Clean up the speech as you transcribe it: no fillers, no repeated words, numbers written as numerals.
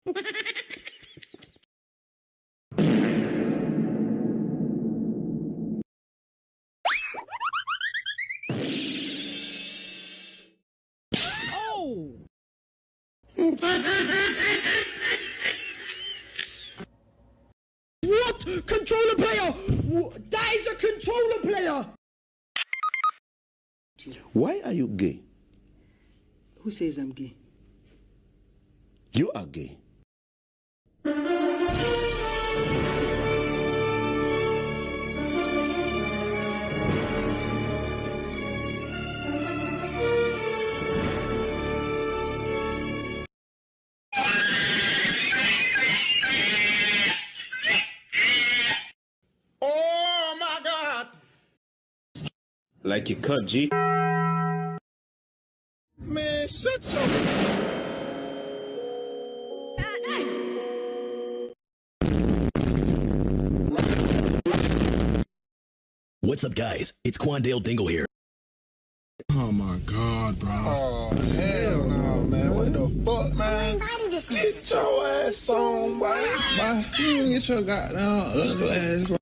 Oh! What? Controller player! That is a controller player! Why are you gay? Who says I'm gay? You are gay. Oh my God! Like you cut, G. Man, shut your... What's up, guys? It's Quandale Dingle here. Oh my God, bro. Oh, hell no, man. What the fuck, man? Get your ass on, boy. You get your goddamn ugly ass on.